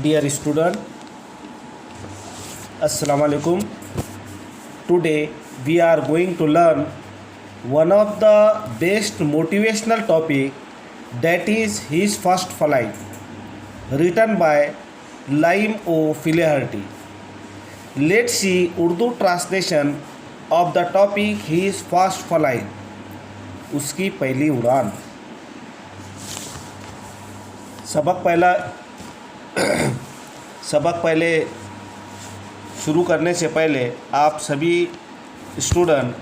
Dear student, Assalamu alaikum. Today we are going to learn one of the best motivational topic, that is His First Flight, written by Laim O. Flaherty. Let's see Urdu translation of the topic His First Flight, उसकी पहली उड़ान। सबक पहले शुरू करने से पहले आप सभी student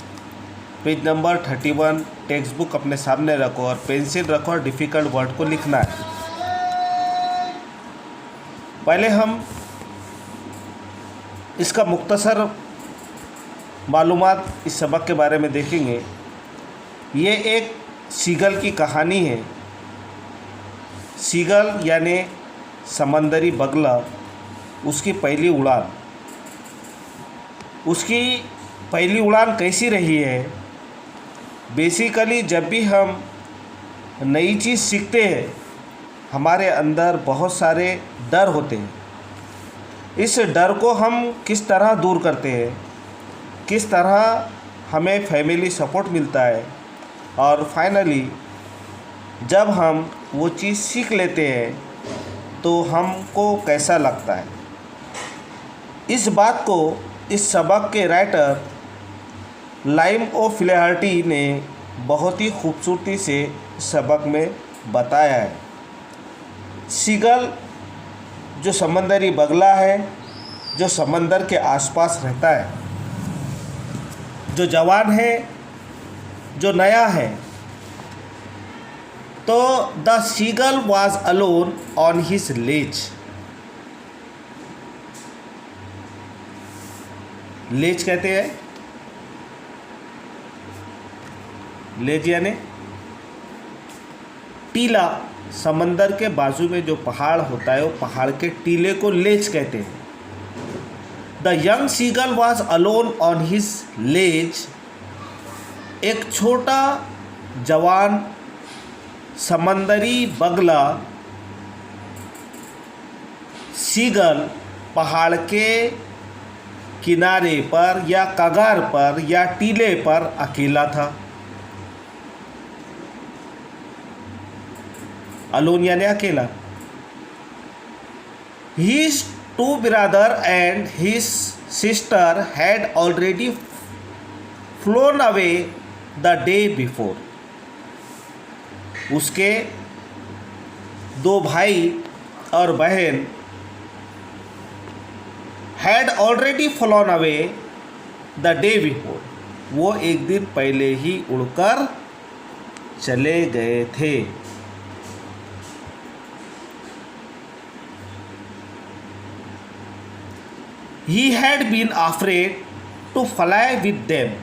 page number 31 text book अपने सामने रखो और पेंसिल रखो और डिफ़िकल्ट वर्ड को लिखना है। पहले हम इसका मुख्तसर मालूमात इस सबक के बारे में देखेंगे। ये एक सीगल की कहानी है। सीगल यानी समंदरी बगला, उसकी पहली उड़ान कैसी रही है। बेसिकली जब भी हम नई चीज़ सीखते हैं हमारे अंदर बहुत सारे डर होते हैं। इस डर को हम किस तरह दूर करते हैं, किस तरह हमें फैमिली सपोर्ट मिलता है, और फाइनली जब हम वो चीज़ सीख लेते हैं तो हमको कैसा लगता है। इस बात को इस सबक के राइटर लाइम ओ फ्लेहर्टी ने बहुत ही खूबसूरती से सबक में बताया है। सीगल जो समंदरी बगला है, जो समंदर के आसपास रहता है, जो जवान है, जो नया है, तो the seagull was alone on his ledge. Ledge कहते हैं, लेज यानी टीला। समंदर के बाजू में जो पहाड़ होता है वो पहाड़ के टीले को लेज कहते हैं। The young seagull was alone on his ledge. एक छोटा जवान समंदरी बगला सीगल पहाड़ के किनारे पर या कगार पर या टीले पर अकेला था। अलोन यानी अकेला। His two brother and his sister had already flown away the day before. उसके दो भाई और बहन had already flown away the day before. वो एक दिन पहले ही उड़कर चले गए थे। He had been afraid to fly with them.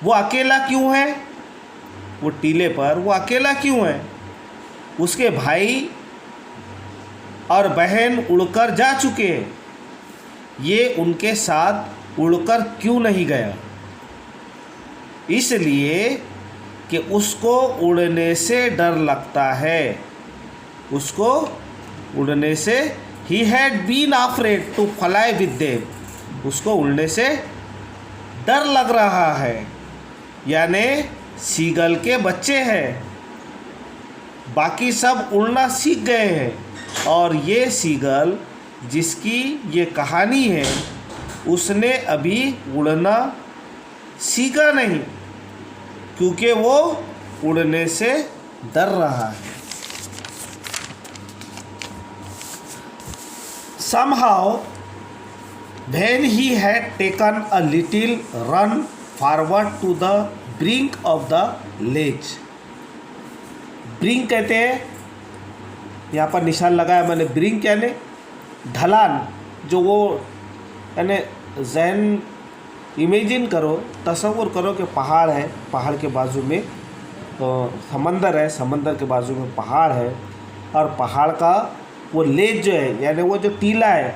वो अकेला क्यों है? वो टीले पर वो अकेला क्यों है? उसके भाई और बहन उड़कर जा चुके हैं, ये उनके साथ उड़कर क्यों नहीं गया? इसलिए कि उसको उड़ने से डर लगता है। उसको उड़ने से he had been afraid to fly with them. उसको उड़ने से डर लग रहा है, यानी सीगल के बच्चे हैं। बाकी सब उड़ना सीख गए हैं और ये सीगल जिसकी ये कहानी है उसने अभी उड़ना सीखा नहीं, क्योंकि वो उड़ने से डर रहा है। Somehow, when he had taken a little run forward to the brink of the ledge. Brink कहते हैं, यहाँ पर निशान लगाया मैंने, ब्रिंक यानी ढलान, जो वो यानी जहन इमेजिन करो, तसव्वुर करो कि पहाड़ है, पहाड़ के बाजू में समंदर है, समंदर के बाजू में पहाड़ है, और पहाड़ का वो लेज जो है यानी वो जो टीला है,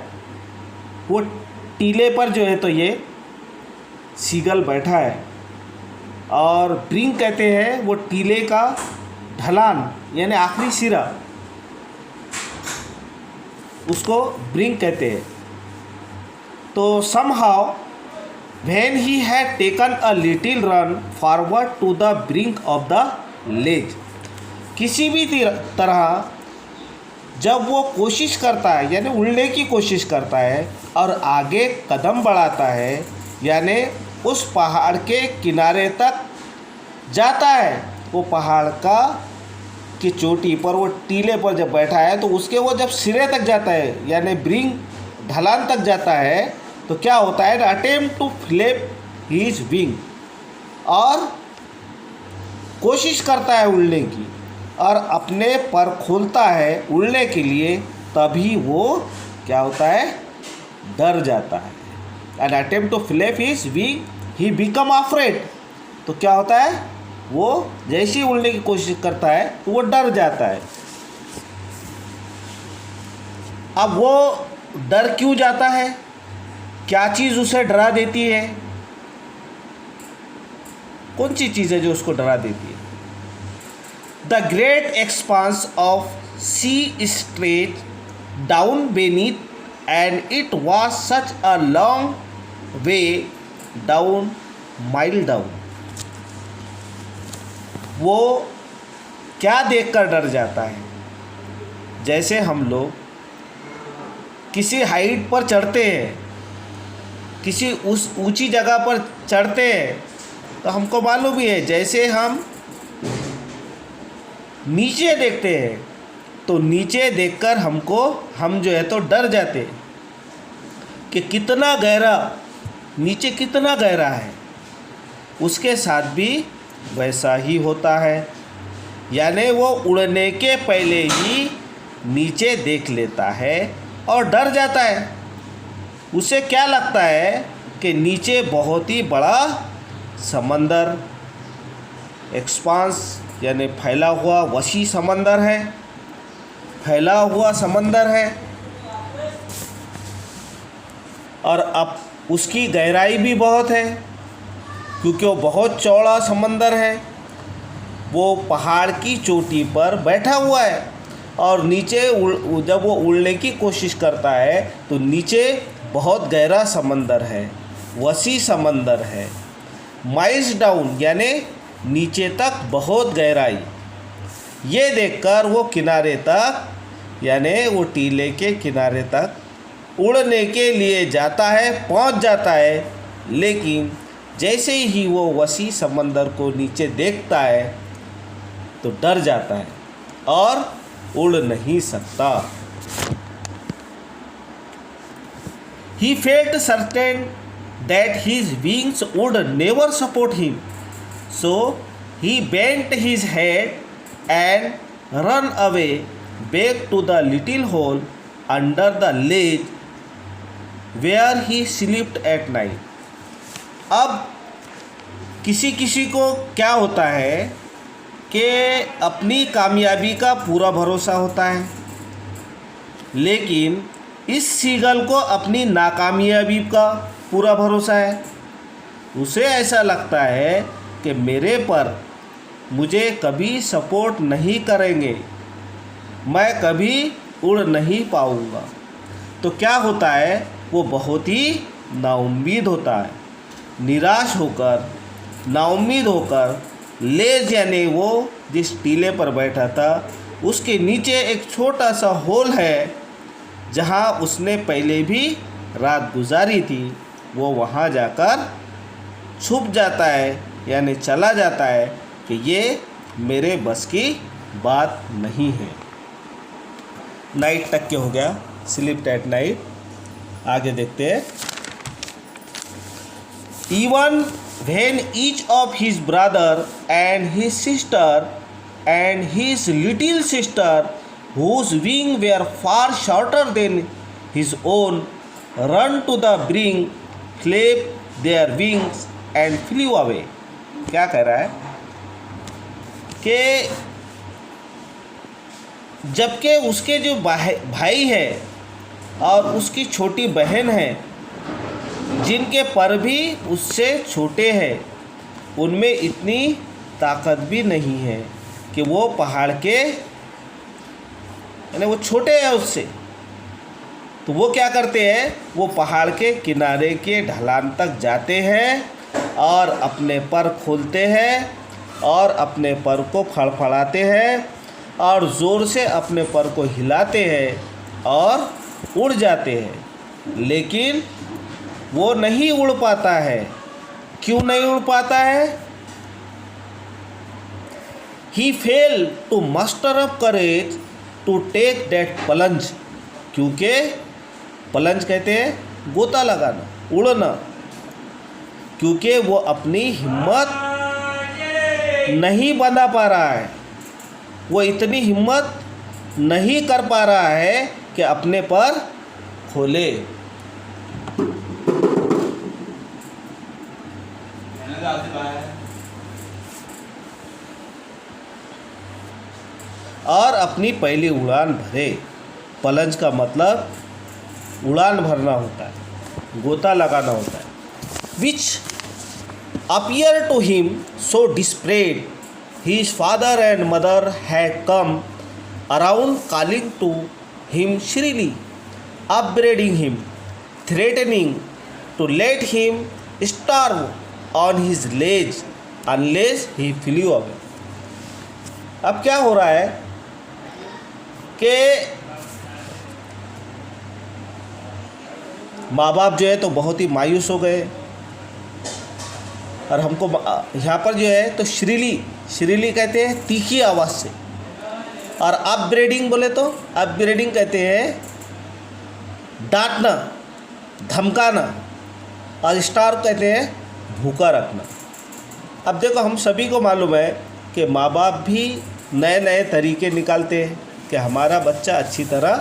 वो टीले पर जो है तो ये सीगल बैठा है। और ब्रिंक कहते हैं वो टीले का ढलान यानी आखिरी सिरा, उसको ब्रिंक कहते हैं। तो somehow when he had taken a little run forward to the brink of the ledge, किसी भी तरह जब वो कोशिश करता है यानी उड़ने की कोशिश करता है और आगे कदम बढ़ाता है, यानी उस पहाड़ के किनारे तक जाता है, वो पहाड़ का की चोटी पर, वो टीले पर जब बैठा है तो उसके वो जब सिरे तक जाता है यानी ब्रिंक ढलान तक जाता है, तो क्या होता है, attempt to flap his wing, और कोशिश करता है उड़ने की और अपने पर खोलता है उड़ने के लिए, तभी वो क्या होता है, डर जाता है। And attempt to flap his wing he become afraid, तो क्या होता है, वो जैसे ही उड़ने की कोशिश करता है तो वो डर जाता है। अब वो डर क्यों जाता है, क्या चीज़ उसे डरा देती है, कौन सी चीज़ है जो उसको डरा देती है? The great expanse of sea stretch down beneath, and it was such a long way down, mile down. वो क्या देखकर डर जाता है? जैसे हम लोग किसी हाइट पर चढ़ते हैं, किसी उस ऊंची जगह पर चढ़ते हैं, तो हमको मालूम ही है, जैसे हम नीचे देखते हैं तो नीचे देखकर हम जो है तो डर जाते हैं कि कितना गहरा, नीचे कितना गहरा है। उसके साथ भी वैसा ही होता है, यानी वो उड़ने के पहले ही नीचे देख लेता है और डर जाता है। उसे क्या लगता है कि नीचे बहुत ही बड़ा समंदर, एक्सपांस यानी फैला हुआ वसी समंदर है, फैला हुआ समंदर है, और अब उसकी गहराई भी बहुत है क्योंकि वो बहुत चौड़ा समंदर है। वो पहाड़ की चोटी पर बैठा हुआ है और नीचे जब वो उड़ने की कोशिश करता है तो नीचे बहुत गहरा समंदर है, वसी समंदर है। माइल्स डाउन यानी नीचे तक बहुत गहराई। ये देखकर वो किनारे तक यानी वो टीले के किनारे तक उड़ने के लिए जाता है, पहुंच जाता है, लेकिन जैसे ही वो वसी समंदर को नीचे देखता है तो डर जाता है और उड़ नहीं सकता। He felt certain that his wings would never support him, so he bent his head and ran away back to the little hole under the ledge where he slept at night. अब किसी किसी को क्या होता है कि अपनी कामयाबी का पूरा भरोसा होता है, लेकिन इस सीगल को अपनी नाकामयाबी का पूरा भरोसा है। उसे ऐसा लगता है कि मेरे पर मुझे कभी सपोर्ट नहीं करेंगे, मैं कभी उड़ नहीं पाऊँगा। तो क्या होता है, वो बहुत ही नाउम्मीद होता है, निराश होकर, नाउम्मीद होकर लेज यानी वो जिस टीले पर बैठा था उसके नीचे एक छोटा सा होल है जहाँ उसने पहले भी रात गुजारी थी, वो वहाँ जाकर छुप जाता है, यानी चला जाता है कि ये मेरे बस की बात नहीं है। नाइट तक के हो गया, स्लीप एट नाइट। आगे देखते हैं। Even when each of his brother and his sister and his little sister, whose wings were far shorter than his own, run to the brink, clapped their wings and flew away. क्या कह रहा है कि जबकि उसके जो भाई है और उसकी छोटी बहन है, जिनके पर भी उससे छोटे हैं, उनमें इतनी ताकत भी नहीं है कि वो पहाड़ के, यानी वो छोटे हैं उससे, तो वो क्या करते हैं, वो पहाड़ के किनारे के ढलान तक जाते हैं और अपने पर खोलते हैं और अपने पर को फड़फड़ाते हैं और ज़ोर से अपने पर को हिलाते हैं और उड़ जाते हैं, लेकिन वो नहीं उड़ पाता है। क्यों नहीं उड़ पाता है? He failed to muster up courage to take that plunge, क्योंकि प्लंज कहते हैं गोता लगाना, उड़ना, क्योंकि वो अपनी हिम्मत नहीं बना पा रहा है, वो इतनी हिम्मत नहीं कर पा रहा है कि अपने पर खोले। और अपनी पहली उड़ान भरे। प्लंज का मतलब उड़ान भरना होता है, गोता लगाना होता है। विच appeared to him so desperate, his father and mother had come around calling to him shrilly, upbraiding him, threatening to let him starve on his ledge unless he flew away. अब क्या हो रहा है कि माँ बाप जो है तो बहुत ही मायूस हो गए, और हमको यहाँ पर जो है तो श्रीली कहते हैं तीखी आवाज़ से, और अपब्रेडिंग बोले तो अपब्रेडिंग कहते हैं डांटना, धमकाना, और स्टार कहते हैं भूखा रखना। अब देखो, हम सभी को मालूम है कि माँ बाप भी नए नए तरीके निकालते हैं कि हमारा बच्चा अच्छी तरह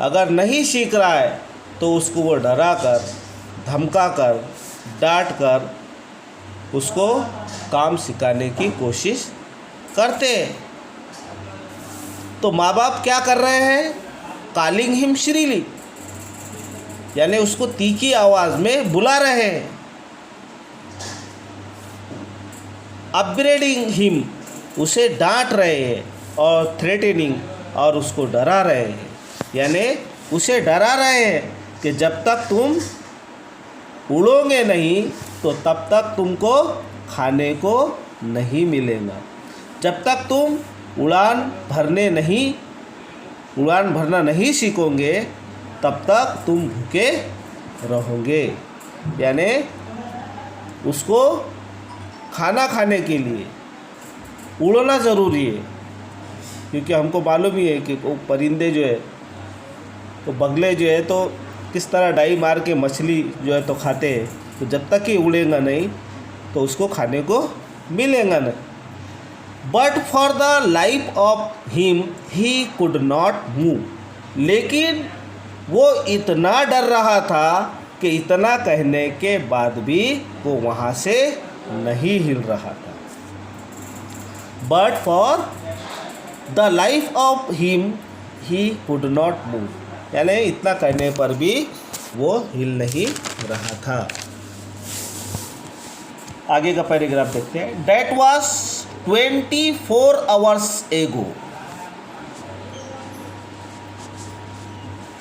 अगर नहीं सीख रहा है तो उसको वो डरा कर, धमका कर, डांट कर उसको काम सिखाने की कोशिश करते हैं। तो माँ बाप क्या कर रहे हैं? कॉलिंग हिम श्रीली, यानी उसको तीखी आवाज़ में बुला रहे हैं। अपग्रेडिंग हिम, उसे डांट रहे हैं, और थ्रेटनिंग, और उसको डरा रहे हैं, यानी उसे डरा रहे हैं कि जब तक तुम उड़ोगे नहीं तो तब तक तुमको खाने को नहीं मिलेगा, जब तक तुम उड़ान भरना नहीं सीखोगे तब तक तुम भूखे रहोगे। यानी उसको खाना खाने के लिए उड़ना ज़रूरी है, क्योंकि हमको मालूम ही है कि वो परिंदे जो है तो बगले जो है तो किस तरह डाई मार के मछली जो है तो खाते हैं, तो जब तक ही उड़ेगा नहीं तो उसको खाने को मिलेगा नहीं। But for the life of him he could not move, लेकिन वो इतना डर रहा था कि इतना कहने के बाद भी वो वहाँ से नहीं हिल रहा था। But for the life of him he could not move, यानी इतना कहने पर भी वो हिल नहीं रहा था। आगे का पैराग्राफ देखते हैं। That was 24 hours ago,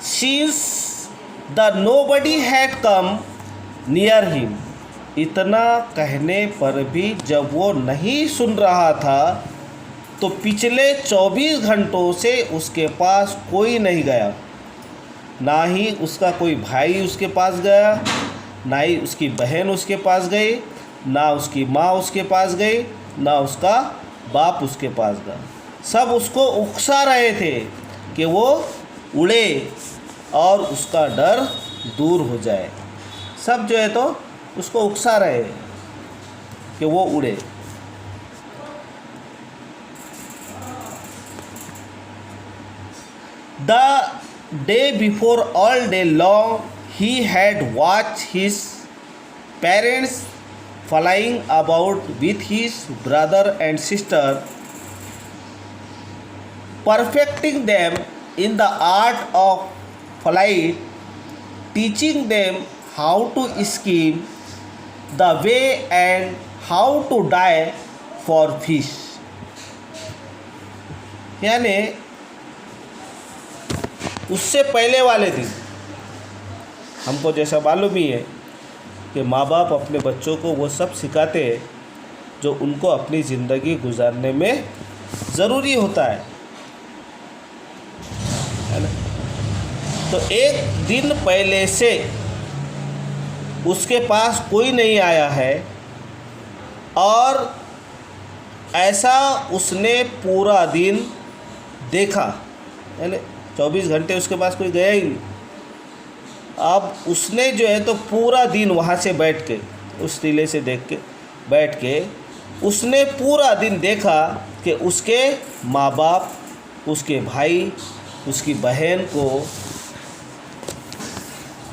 since the nobody had come near him. इतना कहने पर भी जब वो नहीं सुन रहा था तो पिछले 24 घंटों से उसके पास कोई नहीं गया, ना ही उसका कोई भाई उसके पास गया, ना ही उसकी बहन उसके पास गई, ना उसकी माँ उसके पास गई, ना उसका बाप उसके पास गया। सब उसको उकसा रहे थे कि वो उड़े और उसका डर दूर हो जाए। सब जो है तो उसको उकसा रहे हैं कि वो उड़े। The day before, all day long, he had watched his parents flying about with his brother and sister, perfecting them in the art of flight, teaching them how to scheme the way and how to dive for fish। यानी उससे पहले वाले दिन हमको जैसा मालूम ही है कि माँ बाप अपने बच्चों को वो सब सिखाते हैं जो उनको अपनी ज़िंदगी गुजारने में ज़रूरी होता है ना। तो एक दिन पहले से उसके पास कोई नहीं आया है और ऐसा उसने पूरा दिन देखा, यानी 24 घंटे उसके पास कोई गया ही नहीं। अब उसने जो है तो पूरा दिन वहाँ से बैठ के उस टीले से देख के बैठ के उसने पूरा दिन देखा कि उसके माँ बाप, उसके भाई, उसकी बहन को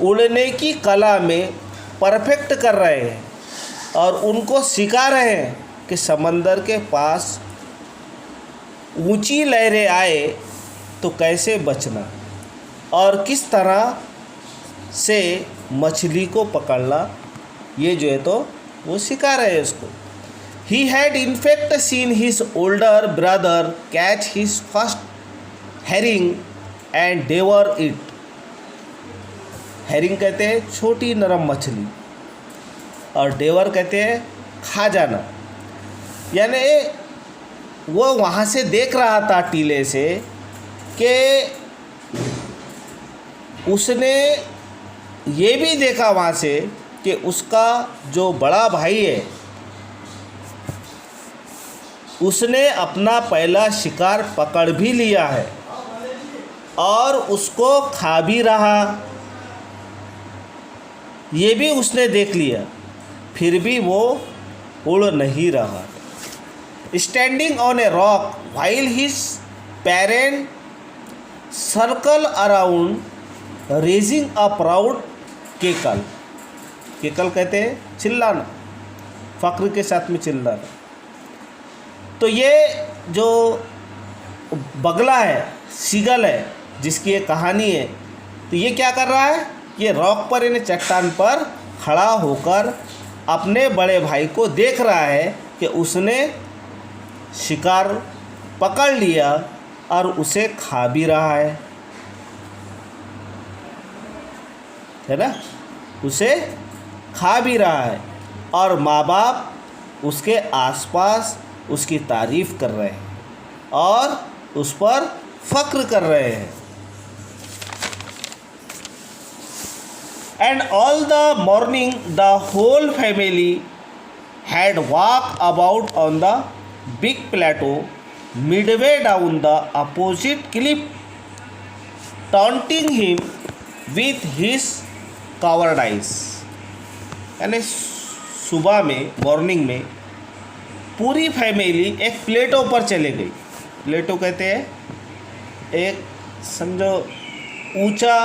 उड़ने की कला में परफेक्ट कर रहे हैं और उनको सिखा रहे हैं कि समंदर के पास ऊंची लहरें आए तो कैसे बचना और किस तरह से मछली को पकड़ना, ये जो है तो वो सिखा रहे हैं उसको। He had in fact seen his older brother catch his first herring and devour it। herring कहते हैं छोटी नरम मछली और डेवर कहते हैं खा जाना। यानी वो वहाँ से देख रहा था टीले से कि उसने ये भी देखा वहाँ से कि उसका जो बड़ा भाई है उसने अपना पहला शिकार पकड़ भी लिया है और उसको खा भी रहा, ये भी उसने देख लिया, फिर भी वो उड़ नहीं रहा। Standing on a rock while his parent circle around raising a proud cackle. Cackle कहते हैं चिल्लाना, फ़क्र के साथ में चिल्लाना। तो ये जो बगला है, सीगल है, जिसकी ये कहानी है, तो ये क्या कर रहा है, ये रॉक पर यानी चट्टान पर खड़ा होकर अपने बड़े भाई को देख रहा है कि उसने शिकार पकड़ लिया और उसे खा भी रहा है ना, उसे खा भी रहा है और माँ बाप उसके आसपास उसकी तारीफ़ कर रहे हैं और उस पर फ़क्र कर रहे हैं। And all the morning the whole family had walked about on the big plateau midway down the opposite cliff, taunting him with his cowardice। यानी सुबह में, मॉर्निंग में पूरी फैमिली एक प्लेटो पर चले गई। प्लेटो कहते हैं एक समझो ऊंचा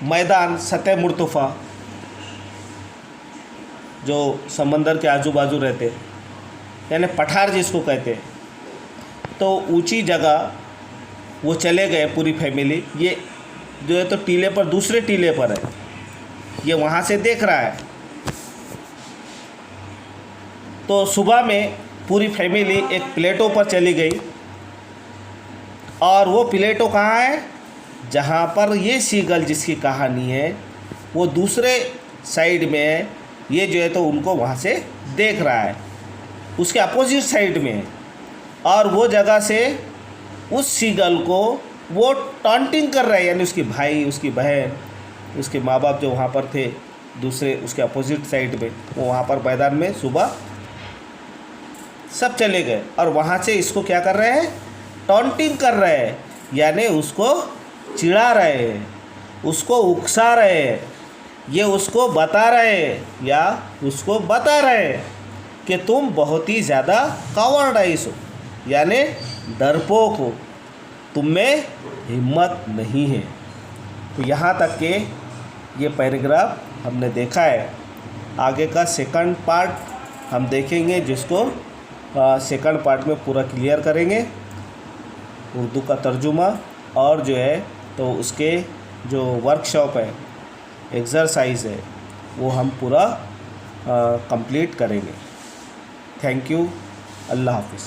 मैदान, सतह मुर्तफ़ा जो समंदर के आजू बाजू रहते, यानी पठार जिसको कहते हैं। तो ऊंची जगह वो चले गए पूरी फैमिली। ये जो है तो टीले पर, दूसरे टीले पर है, ये वहाँ से देख रहा है। तो सुबह में पूरी फैमिली एक प्लेटो पर चली गई और वो प्लेटो कहाँ है, जहाँ पर ये सीगल जिसकी कहानी है वो दूसरे साइड में है। ये जो है तो उनको वहाँ से देख रहा है, उसके अपोजिट साइड में है और वो जगह से उस सीगल को वो टॉन्टिंग कर रहा है, यानी उसकी भाई, उसकी बहन, उसके माँ बाप जो वहाँ पर थे दूसरे उसके अपोजिट साइड में, वो वहाँ पर मैदान में सुबह सब चले गए और वहाँ से इसको क्या कर रहे हैं, टॉन्टिंग कर रहे हैं, यानी उसको चिढ़ा रहे हैं, उसको उकसा रहे हैं ये उसको बता रहे हैं या उसको बता रहे हैं कि तुम बहुत ही ज़्यादा कावर्डाइस हो, यानी डरपोक हो, तुम में हिम्मत नहीं है। तो यहाँ तक के ये पैराग्राफ हमने देखा है। आगे का सेकंड पार्ट हम देखेंगे, जिसको सेकंड पार्ट में पूरा क्लियर करेंगे, उर्दू का तर्जुमा और जो है तो उसके जो वर्कशॉप है, एक्सरसाइज है, वो हम पूरा कंप्लीट करेंगे। Thank you. अल्लाह हाफिज़।